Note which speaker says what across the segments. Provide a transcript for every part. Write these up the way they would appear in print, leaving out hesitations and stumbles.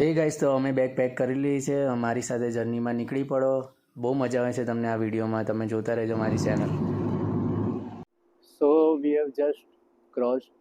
Speaker 1: હે ગાઈસ, તો અમે બેગ પેક કરી લીધી છે. અમારી સાથે જર્નીમાં નીકળી પડો. બહુ મજા આવે છે તમને આ વિડીયોમાં. તમે જોતા રહેજો મારી channel.
Speaker 2: So we have just crossed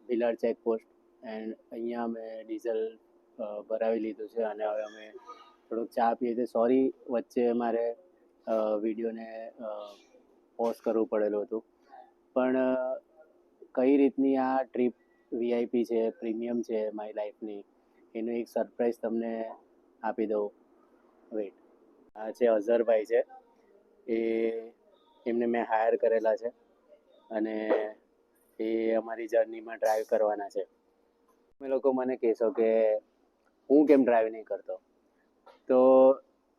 Speaker 2: Bhilad checkpost and અહીંયા અમે ડીઝલ ભરાવી લીધું છે અને હવે અમે થોડુંક ચા પીએ છીએ. સોરી, વચ્ચે મારે વિડીયોને પોઝ કરવું પડેલું હતું, પણ કઈ રીતની આ ટ્રીપ વીઆઈપી છે, પ્રીમિયમ છે મારી લાઈફની, એનું એક સરપ્રાઈઝ તમને આપી દઉં. વેઇટ, આ છે અઝરભાઈ છે, એમને મેં હાયર કરેલા છે અને એ અમારી જર્નીમાં ડ્રાઈવ કરવાના છે. તમે લોકો મને કહેશો કે હું કેમ ડ્રાઈવ નહીં કરતો, તો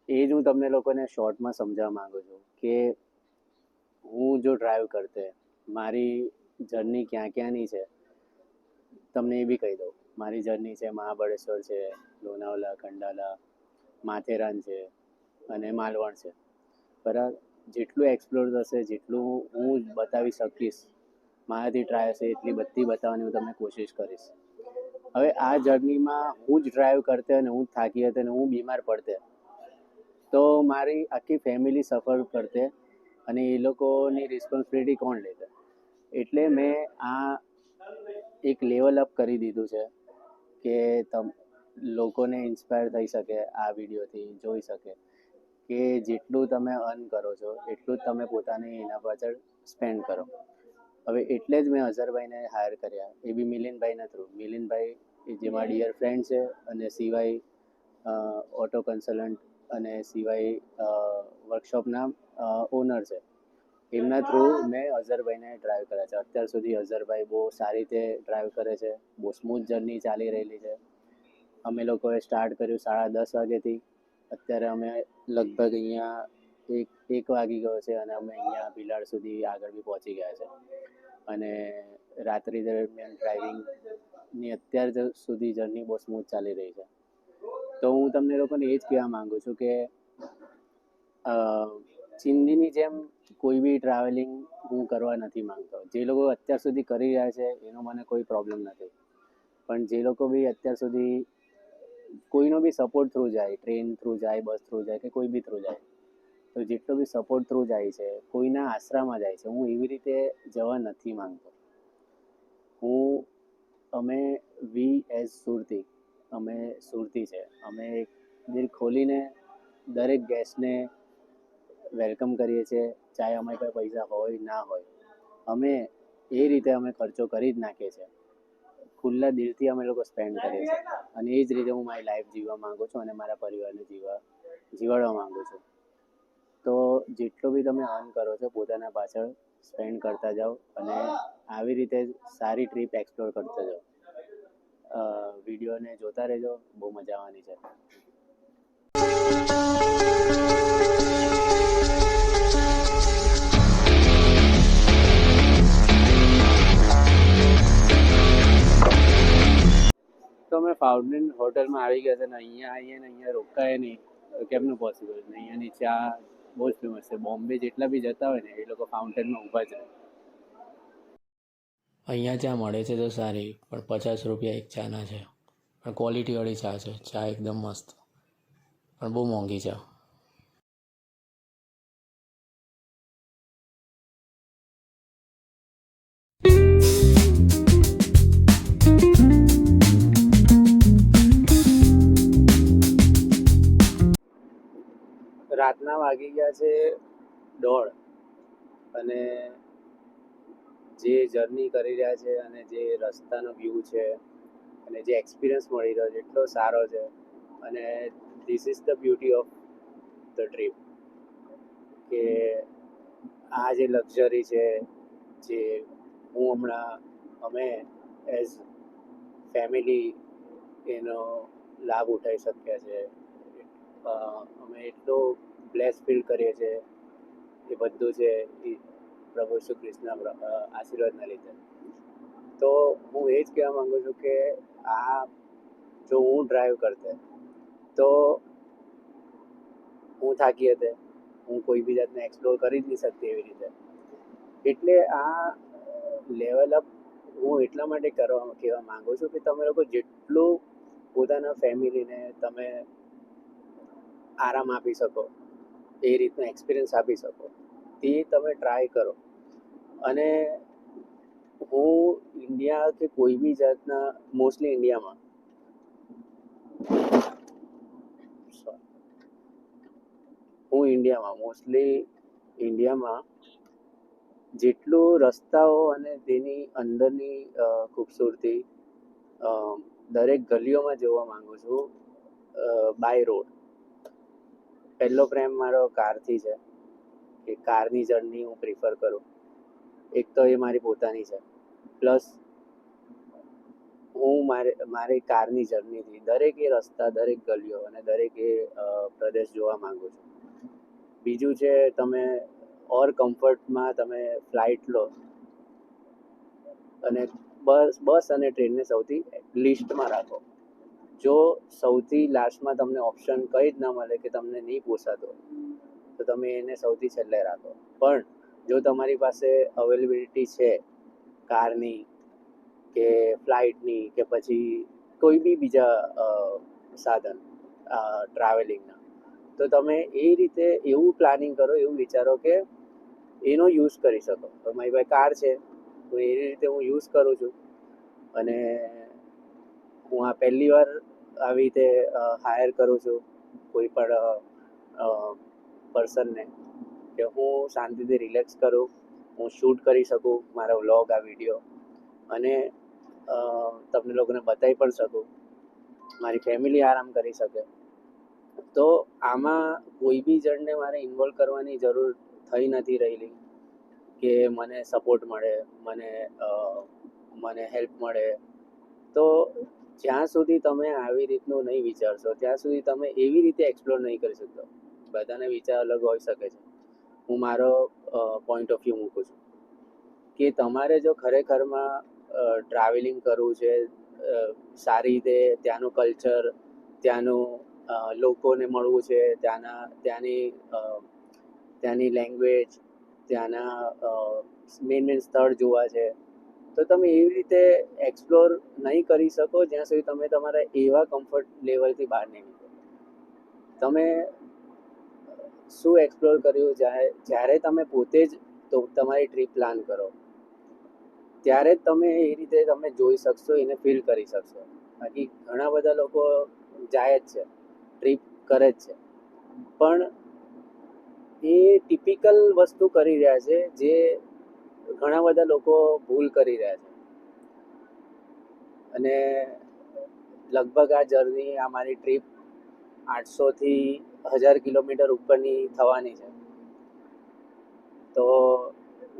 Speaker 2: એ જ હું તમને લોકોને શોર્ટમાં સમજાવવા માંગુ છું કે હું જો ડ્રાઈવ કરતે મારી જર્ની ક્યાં ક્યાંની છે તમને એ બી કહી દઉં. મારી જર્ની છે મહાબળેશ્વર છે, લોનાવલા, ખંડાલા, માથેરાન છે અને માલવણ છે. બરાબર, જેટલું એક્સપ્લોર થશે, જેટલું હું બતાવી શકીશ, મારાથી ટ્રાય હશે એટલી બધી બતાવવાની હું તમને કોશિશ કરીશ. હવે આ જર્નીમાં હું જ ડ્રાઈવ કરતે અને હું જ થાકી હતી અને હું બીમાર પડતે તો મારી આખી ફેમિલી સફર કરતે અને એ લોકોની રિસ્પોન્સિબિલિટી કોણ લેતે. એટલે મેં આ એક લેવલ અપ કરી દીધું છે કે લોકોને ઇન્સ્પાયર થઈ શકે, આ વિડીયોથી જોઈ શકે કે જેટલું તમે અર્ન કરો છો એટલું જ તમે પોતાની એના પાછળ સ્પેન્ડ કરો. હવે એટલે જ મેં અઝરભાઈને હાયર કર્યા, એ બી મિલિનભાઈના થ્રુ. મિલિનભાઈ જે મારા ડિયર ફ્રેન્ડ છે અને સિવાય ઓટો કન્સલ્ટન્ટ અને સિવાય વર્કશોપના ઓનર છે. એમના થ્રુ મેં અઝરભાઈને ડ્રાઈવ કર્યા છે. અત્યાર સુધી અઝરભાઈ બહુ સારી રીતે ડ્રાઈવ કરે છે, બહુ સ્મૂથ જર્ની ચાલી રહેલી છે. અમે લોકોએ સ્ટાર્ટ કર્યું 10:30 વાગ્યાથી. અત્યારે અમે લગભગ અહીંયા એક વાગી ગયો છે અને અમે અહીંયા ભીલાડ સુધી આગળ બી પહોંચી ગયા છે. અને રાત્રિ દરમિયાન ડ્રાઇવિંગની અત્યાર સુધી જર્ની બહુ સ્મૂથ ચાલી રહી છે. તો હું તમને લોકોને એ જ કહેવા માગું છું કે ચિંદીની જેમ કોઈ બી ટ્રાવેલિંગ હું કરવા નથી માંગતો. જે લોકો અત્યાર સુધી કરી રહ્યા છે એનો મને કોઈ પ્રોબ્લેમ નથી, પણ જે લોકો બી અત્યાર સુધી કોઈનો બી સપોર્ટ થ્રુ જાય, ટ્રેન થ્રુ જાય, બસ થ્રુ જાય કે કોઈ બી થ્રુ જાય, તો જેટલો બી સપોર્ટ થ્રુ જાય છે, કોઈના આશરામાં જાય છે, હું એવી રીતે જવા નથી માંગતો. અમે વી એઝ સુરતી, અમે સુરતી છે, અમે દિલ ખોલીને દરેક ગેસ્ટને વેલકમ કરીએ છીએ, ચાહે અમારી પાસે પૈસા હોય ના હોય. અમે એ રીતે અમે ખર્ચો કરી જ નાખીએ છીએ, ખુલ્લા દિલથી અમે લોકો સ્પેન્ડ કરીએ છીએ. અને એ જ રીતે હું મારી લાઈફ જીવવા માગું છું અને મારા પરિવારને જીવાડવા માગું છું. તો જેટલો બી તમે અર્ન કરો છો પોતાના પાછળ સ્પેન્ડ કરતા જાઓ અને આવી રીતે સારી ટ્રીપ એક્સપ્લોર કરતા જાઓ. વિડીયોને જોતા રહેજો, બહુ મજા આવવાની છે. તો અમે ફાઉન્ટેન હોટલમાં આવી ગયા છે ને અહીંયા આવીએ ને અહીંયા રોકાય નહીં, કેમનું પોસિબલ? અહીંયાની ચા બહુ જ ફેમસ છે. બોમ્બે જેટલા બી જતા હોય ને એ લોકો ફાઉન્ટેનમાં ઊભા જ રહે.
Speaker 1: અહીંયા ચા મળે છે તો સારી, પણ 50 રૂપિયા એક ચાના છે. પણ ક્વોલિટીવાળી ચા છે. ચા એકદમ મસ્ત, પણ બહુ મોંઘી ચા.
Speaker 2: રાતના વાગી ગયા છે 1:30 અને જે જર્ની કરી રહ્યા છે અને જે રસ્તાનો વ્યૂ છે અને જે એક્સપિરિયન્સ મળી રહ્યો છે એટલો સારો છે. અને this is the beauty of the trip કે આ જે લક્ઝરી છે, જે હું હમણાં અમે એઝ ફેમિલી એનો લાભ ઉઠાવી શક્યા છે. અમે એટલો બ્લેસ ફીલ કરીએ છીએ. એ બધું છે એ પ્રભુ શ્રી કૃષ્ણના આશીર્વાદના લીધે. તો હું એ જ કહેવા માગું છું કે આ જો હું ડ્રાઈવ કરતે તો હું થાકી હતી, હું કોઈ બી જાતને એક્સપ્લોર કરી જ નહીં શકતી એવી રીતે. એટલે આ લેવલ અપ હું એટલા માટે કહેવા માગું છું કે તમે લોકો જેટલું પોતાના ફેમિલીને તમે આરામ આપી શકો, એ રીતનો એક્સપિરિયન્સ આપી શકો, તે તમે ટ્રાય કરો. અને હું ઇન્ડિયા કે કોઈ બી જાતના મોસ્ટલી ઇન્ડિયામાં જેટલું રસ્તાઓ અને તેની અંદરની ખૂબસૂરતી દરેક ગલીઓમાં જોવા માંગુ છું બાય રોડ. પહેલો પ્રેમ મારો કારથી છે, કે કારની જર્ની હું પ્રિફર કરું. એક તો એ મારી પોતાની છે, પ્લસ હું મારી કારની જર્નીથી દરેક એ રસ્તા, દરેક ગલીઓ અને દરેક એ પ્રદેશ જોવા માંગુ છું. બીજું છે, તમે કમ્ફર્ટમાં તમે ફ્લાઇટ લો અને બસ અને ટ્રેનને સૌથી લિસ્ટમાં રાખો. જો સૌથી લાસ્ટમાં તમને ઓપ્શન કંઈ જ ના મળે કે તમને નહીં પોસાતો, તો તમે એને સૌથી છેલ્લે રાખો. પણ જો તમારી પાસે અવેલેબિલિટી છે કારની કે ફ્લાઇટની કે પછી કોઈ બી બીજા સાધન ટ્રાવેલિંગના, તો તમે એ રીતે એવું પ્લાનિંગ કરો, એવું વિચારો કે એનો યુઝ કરી શકો. તો મારી પાસે કાર છે, તો એ રીતે હું યુઝ કરું છું. અને હું આ પહેલી વાર આવી રીતે હાયર કરું છું કોઈ પણ પર્સનને, કે હું શાંતિથી રિલેક્સ કરું, હું શૂટ કરી શકું મારા વ્લોગ, આ વિડીયો, અને તમને લોકોને બતાવી પણ શકું, મારી ફેમિલી આરામ કરી શકે. તો આમાં કોઈ બી જણને મારે ઇન્વોલ્વ કરવાની જરૂર થઈ નથી રહેલી, કે મને સપોર્ટ મળે, મને હેલ્પ મળે. તો જ્યાં સુધી તમે આવી રીતનું નહીં વિચારશો, ત્યાં સુધી તમે એવી રીતે એક્સપ્લોર નહીં કરી શકતો. બધાને વિચાર અલગ હોઈ શકે છે. હું મારો પોઈન્ટ ઓફ વ્યૂ મૂકું છું કે તમારે જો ખરેખરમાં ટ્રાવેલિંગ કરવું છે, સારી રીતે ત્યાંનું કલ્ચર, ત્યાંનું લોકોને મળવું છે, ત્યાંની લેંગ્વેજ, ત્યાંના મેન સ્થળ જોવા છે, તો તમે એવી રીતે એક્સપ્લોર નહીં કરી શકો જ્યાં સુધી તમે તમારા એવા કમ્ફર્ટ લેવલથી બહાર નહીં નીકળો. તમે શું એક્સપ્લોર કર્યું જ્યારે તમે પોતે જ તમારી ટ્રીપ પ્લાન કરો, ત્યારે જ તમે એ રીતે તમે જોઈ શકશો, એને ફીલ કરી શકશો. બાકી ઘણા બધા લોકો જાય જ છે, ટ્રીપ કરે જ છે, પણ એ ટિપિકલ વસ્તુ કરી રહ્યા છે જે ઘણા બધા લોકો ભૂલ કરી રહ્યા છે. અને લગભગ આ જર્ની, આ મારી ટ્રીપ 800થી 1000 કિલોમીટર ઉપરની થવાની છે. તો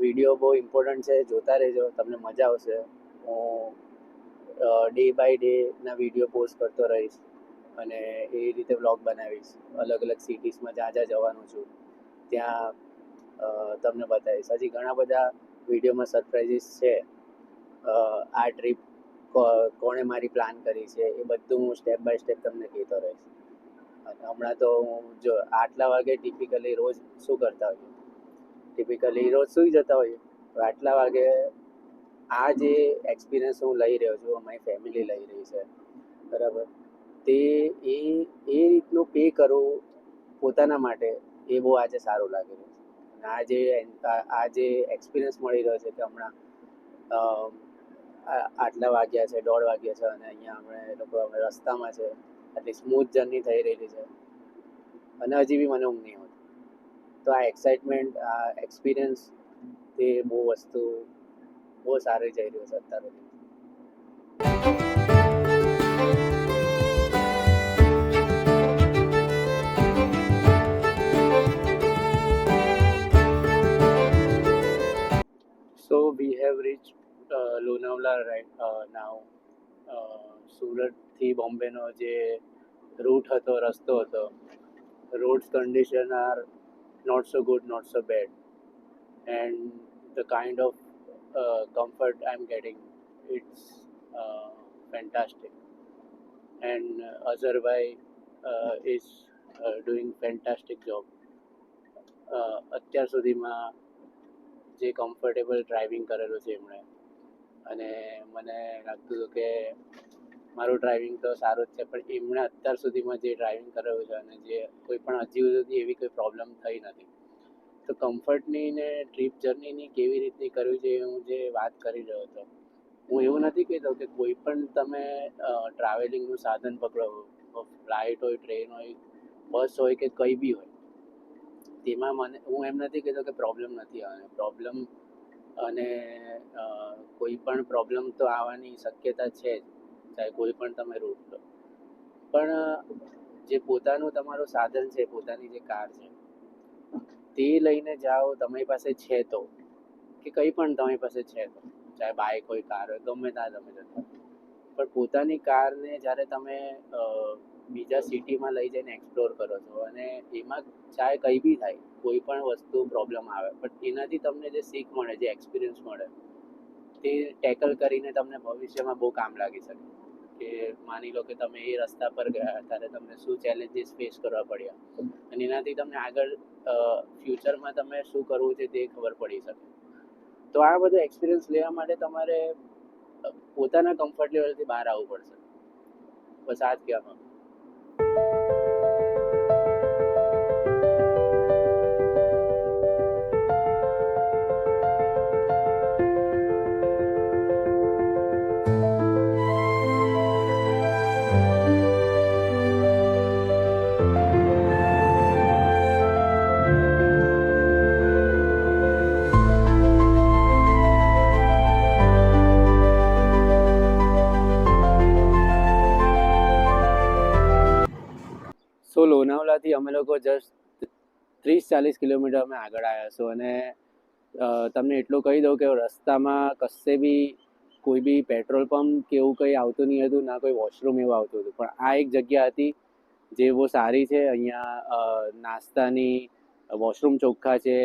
Speaker 2: વિડીયો બહુ ઇમ્પોર્ટન્ટ છે, જોતા રહેજો, તમને મજા આવશે. હું ડે બાય ડેના વિડીયો પોસ્ટ કરતો રહીશ અને એ રીતે વ્લોગ બનાવીશ. અલગ અલગ સિટીઝમાં જ્યાં જ્યાં જવાનું છું ત્યાં તમને બતાવીશ. હજી ઘણા બધા વિડીયોમાં સરપ્રાઇઝીસ છે. આ ટ્રીપ કોણે મારી પ્લાન કરી છે એ બધું હું સ્ટેપ બાય સ્ટેપ તમને કહેતો રહીશ. અને હમણાં તો હું જો આટલા વાગે ટિપિકલી રોજ શું કરતા હોઈએ, ટિપિકલી રોજ સૂઈ જતા હોઈએ, તો આટલા વાગે આ જે એક્સપિરિયન્સ હું લઈ રહ્યો છું, અમારી ફેમિલી લઈ રહી છે, બરાબર, તે એ રીતનું પે કરવું પોતાના માટે, એ બહુ આજે સારું લાગી રહ્યું છે. અને આ જે એક્સપિરિયન્સ મળી રહ્યો છે કે હમણાં આટલા વાગ્યા છે, 1:30 વાગ્યા છે, અને અહીંયા અમે રસ્તામાં છે, આટલી સ્મૂથ જર્ની થઈ રહેલી છે, અને હજી બી મને ઊંઘ નહીં હોતી. તો આ એક્સાઇટમેન્ટ, આ એક્સપિરિયન્સ, તે બહુ સારી જઈ રહ્યું છે અત્યારે. So we have reached Lonavala right now. સુરતથી બોમ્બેનો જે રૂટ હતો, રસ્તો હતો, roads condition are not so good, not so bad, and the kind of comfort I'm getting, it's fantastic. And Azhar bhai is doing fantastic job. અત્યાર સુધીમાં જે comfortable driving કરેલું છે એમણે, અને મને લાગતું હતું કે મારું ડ્રાઇવિંગ તો સારું જ છે, પણ એમણે અત્યાર સુધીમાં જે ડ્રાઇવિંગ કરેલું છે અને જે કોઈ પણ હજી સુધી એવી કોઈ પ્રોબ્લેમ થઈ નથી. તો કમ્ફર્ટની ને ટ્રીપ જર્નીની કેવી રીતની કરવી જોઈએ હું જે વાત કરી રહ્યો હતો, હું એવું નથી કહેતો કે કોઈ પણ તમે ટ્રાવેલિંગનું સાધન પકડો, ફ્લાઇટ હોય, ટ્રેન હોય, બસ હોય કે કંઈ બી હોય, તેમાં હું એમ નથી કહેતો કે પ્રોબ્લેમ નથી આવવાની. પ્રોબ્લેમ અને કોઈ પણ પ્રોબ્લેમ તો આવવાની શક્યતા છે જ, ચાહે કોઈ પણ તમે રૂટ લો. પણ જે પોતાનું તમારું સાધન છે, પોતાની જે કાર છે, તે લઈને જાઓ તમારી પાસે છે તો, કે કંઈ પણ તમારી પાસે છે તો, ચાહે બાઇક હોય, કાર હોય, ગમે ત્યાં તમે જતા. પણ પોતાની કારને જ્યારે તમે બીજા સિટીમાં લઈ જઈને એક્સપ્લોર કરો છો અને એમાં ચાહે કંઈ બી થાય, કોઈ પણ વસ્તુ પ્રોબ્લેમ આવે, પણ એનાથી તમને જે શીખ મળે, જે એક્સપિરિયન્સ મળે, તે ટેકલ કરીને તમને ભવિષ્યમાં બહુ કામ લાગી શકે. કે માની લો કે તમે એ રસ્તા પર ગયા ત્યારે તમને શું ચેલેન્જીસ ફેસ કરવા પડ્યા, અને એનાથી તમને આગળ ફ્યુચરમાં તમે શું કરવું છે તે ખબર પડી શકે. તો આ બધો એક્સપિરિયન્સ લેવા માટે તમારે પોતાના કમ્ફર્ટ લેવલથી બહાર આવવું પડશે. બસ આ જ કહેવા માંગુ. સો લોનાવલાથી અમે લોકો જસ્ટ 30-40 કિલોમીટર અમે આગળ આવ્યા છું, અને તમને એટલું કહી દઉં કે રસ્તામાં કશે બી કોઈ બી પેટ્રોલ પંપ કે એવું કંઈ આવતું નહીં હતું, ના કોઈ વોશરૂમ એવું આવતું હતું. પણ આ એક જગ્યા હતી જે બહુ સારી છે. અહીંયા નાસ્તાની, વોશરૂમ ચોખ્ખા છે,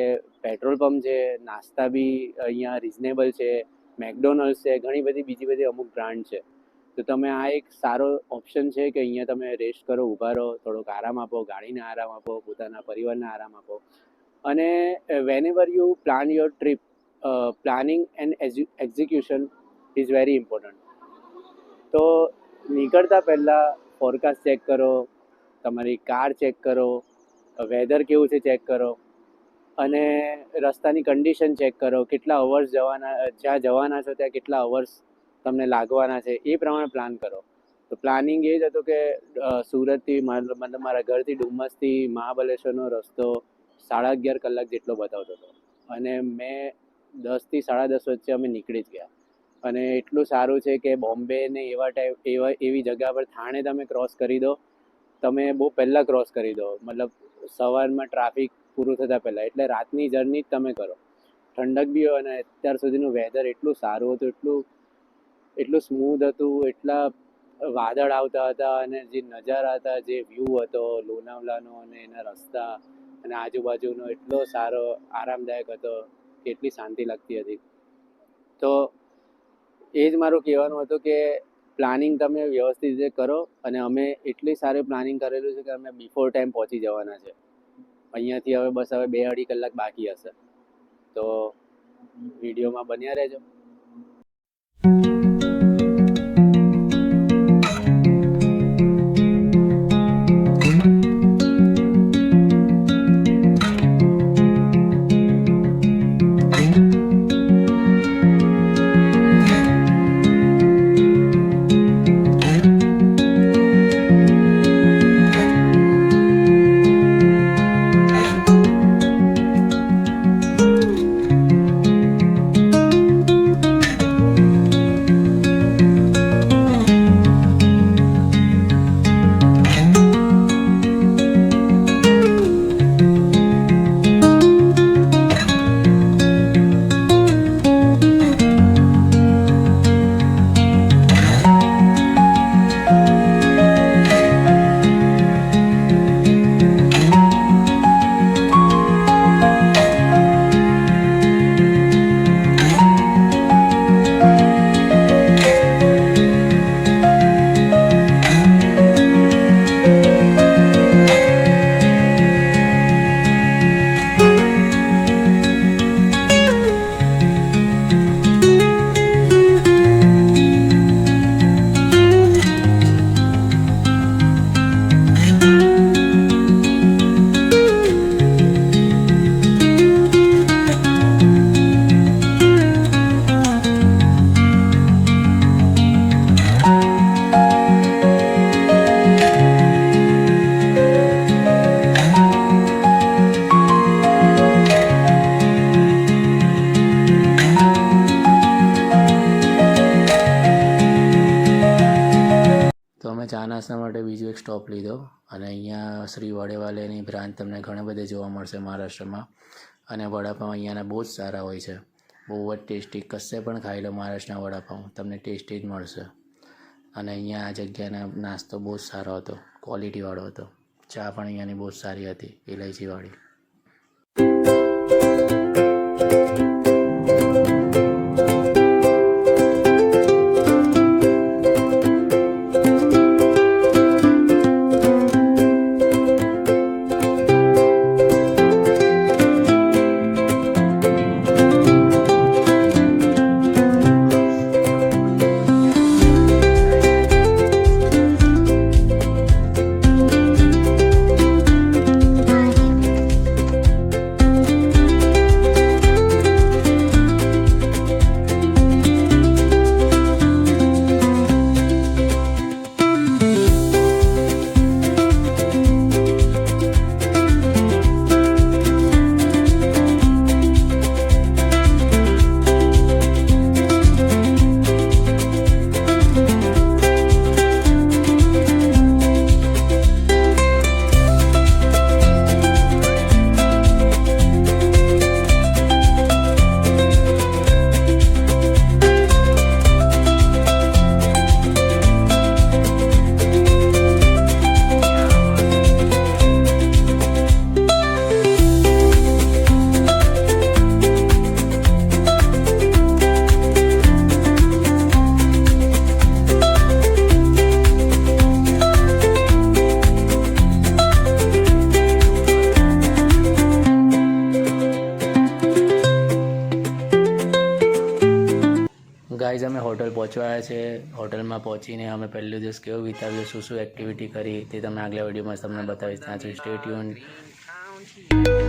Speaker 2: પેટ્રોલ પંપ છે, નાસ્તા બી અહીંયા રિઝનેબલ છે, મેકડોનલ્ડ્સ છે, ઘણી બધી બીજી બધી અમુક બ્રાન્ડ છે. તો તમે આ એક સારો ઓપ્શન છે કે અહીંયા તમે રેસ્ટ કરો, ઊભા રહો, થોડોક આરામ આપો, ગાડીને આરામ આપો, પોતાના પરિવારને આરામ આપો. અને વેનએવર you plan your trip, planning and execution is very important. તો નીકળતા પહેલાં ફોરકાસ્ટ ચેક કરો, તમારી કાર ચેક કરો, વેધર કેવું છે ચેક કરો, અને રસ્તાની કન્ડિશન ચેક કરો, કેટલા અવર્સ જવાના, જ્યાં જવાના છો ત્યાં કેટલા અવર્સ તમને લાગવાના છે, એ પ્રમાણે પ્લાન કરો. તો પ્લાનિંગ એ જ હતું કે સુરતથી મતલબ મારા ઘરથી ડુમસથી મહાબલેશ્વરનો રસ્તો 11.5 કલાક જેટલો બતાવતો હતો, અને મેં 10 થી 10:30 વચ્ચે અમે નીકળી જ ગયા. અને એટલું સારું છે કે બોમ્બે ને એવી જગ્યા પર થાણે તમે ક્રોસ કરી દો, તમે બહુ પહેલાં ક્રોસ કરી દો, મતલબ સવારમાં ટ્રાફિક પૂરું થતાં પહેલાં. એટલે રાતની જર્ની જ તમે કરો, ઠંડક બી હોય, અને અત્યાર સુધીનું વેધર એટલું સારું હતું, એટલું સ્મૂધ હતું, એટલા વાદળ આવતા હતા, અને જે નજારા હતા, જે વ્યૂ હતો લોનાવલાનો અને એના રસ્તા અને આજુબાજુનો, એટલો સારો આરામદાયક હતો, કેટલી શાંતિ લાગતી હતી. તો એ જ મારું કહેવાનું હતું કે પ્લાનિંગ તમે વ્યવસ્થિત રીતે કરો. અને અમે એટલી સારી પ્લાનિંગ કરેલું છે કે અમે બિફોર ટાઈમ પહોંચી જવાના છે. અહીંયાથી હવે 2-2.5 કલાક બાકી હશે. તો વિડીયોમાં બન્યા રહેજો.
Speaker 1: નાસ્તા માટે બીજો એક સ્ટોપ લીધો અને અહીંયા શ્રી વડેવાલેની બ્રાન્ચ તમને ઘણા બધે જોવા મળશે મહારાષ્ટ્રમાં. અને વડાપાઉં અહીંયાના બહુ જ સારા હોય છે, બહુ જ ટેસ્ટી. કશે પણ ખાઈ લો મહારાષ્ટ્રના વડાપાઉં તમને ટેસ્ટી જ મળશે. અને અહીંયા આ જગ્યાનો નાસ્તો બહુ જ સારો હતો, ક્વોલિટીવાળો હતો. ચા પણ અહીંયાની બહુ જ સારી હતી, ઇલાયચીવાળી. ગાઈઝ અમે હોટલ પહોંચવાયા છે. હોટલમાં પહોંચીને અમે પહેલો દિવસ કેવો વિતાવ્યો, શું શું એક્ટિવિટી કરી તે તમે આગલા વિડીયોમાં તમને બતાવીશ. ત્યાં સુધી સ્ટે ટ્યુન.